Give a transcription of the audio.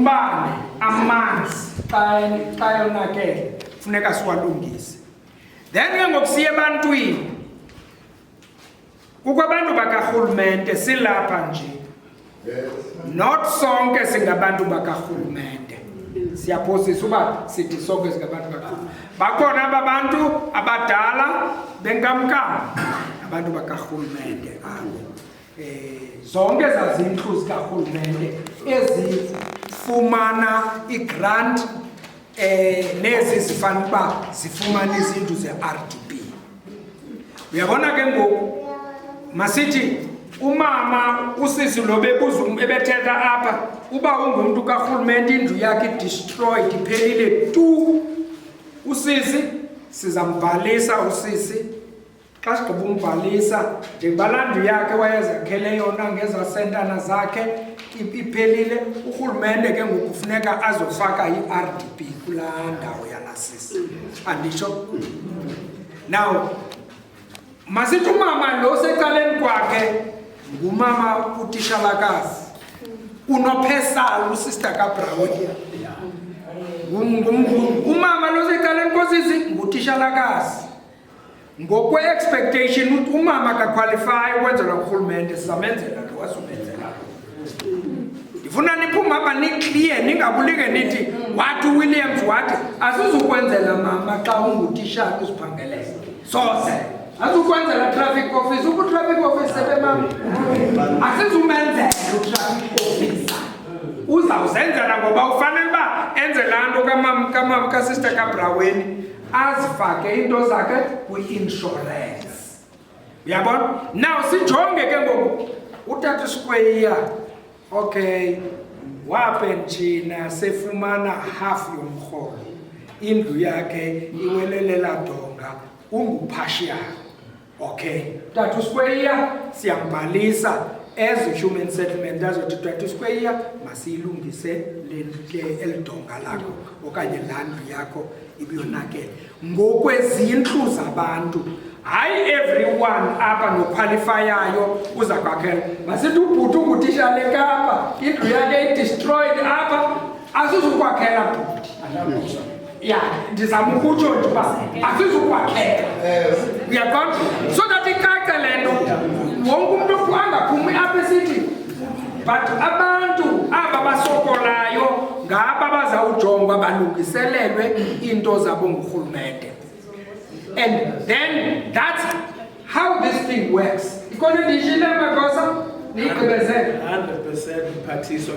umbane, amanzi, xa yonakele, funeka siwalungise. Then ke ngokusiya ebantwini, kukho abantu bakarhulumente silapha nje. Not sonke singabantu bakarhulumente. Siyaphosisa uba sithi sonke singabantu bakarhulumente. Bakhona abantu abadala benkamnkam, abantu bakarhulumente abo. Zonke zazindlu zikarhulumente ezifumana i-grant nezi zifana uba zifumana izindlu ze-RDP. Uyabona ke ngoku masithi umama usisi lo ebethetha apha uba ungumntu karhulumente indlu yakhe destroyed iphelile tu, usisi sizambhalisa usisi. Xa sigqiba umbhalisa njengoba laa ndlu yakhe wayezakhele yona ngezasentana zakhe iphelile, urhulumente ke ngoku kufuneka azofaka i-RDP kulaa ndawo yanasisi. Anditsho? Now masithi umama lo secaleni kwakhe ngumama utishalakazi unophesala usister kaBrown. Umama lo secaleni kosisi ngutishalakazi. Ngokwe-expectation umama akaqualify ukwenzelwa urhulumente, sizamenzela lo wasumenzela. Ndifuna niphume apha ni-clear, ningabulike nithi wathi uWilliams wathi asizukwenzela mama xa ungutishala uziphangelele. Soze azukwenzela traffic office, traffic office sebemama asizumenzela utraffic officer. Uzawuzenzela ngoba ufanele uba enze laa nto kamama kasister kaBrown azifake into zakhe kwi-insurance. Uyabona? Now sijonge ke ngoku utata Skweyiya, okay, wapentshina sefumana half yomrholo, indlu yakhe iwelelela donga, unguphashiya. Okay, Tata Skweyiya siyambhalisa as a human settlement, azothi Tata Skweyiya masiyilungise elidonga lakho okanye laa ndlu yakho ibiyonakele ngokwezindlu zabantu. Hayi everyone apha noqualifyayo uza kwakhela. Masithi ubhuti ungutishale eKapa, indlu yakhe i-destroyed apha, asizukwakhela bhuti. Ya, ndizama ukutsho nje uba asizukwakhela. Uyaqonda? So that icace le nto wonke umntu angaphumi apha esithi but abantu aba basokolayo ngaba bazawujongwa balungiselelwe into zabo ngurhulumente. And then that's how this thing works. Ikona ndishile magosa, nigqibezele 100% iphathiswa.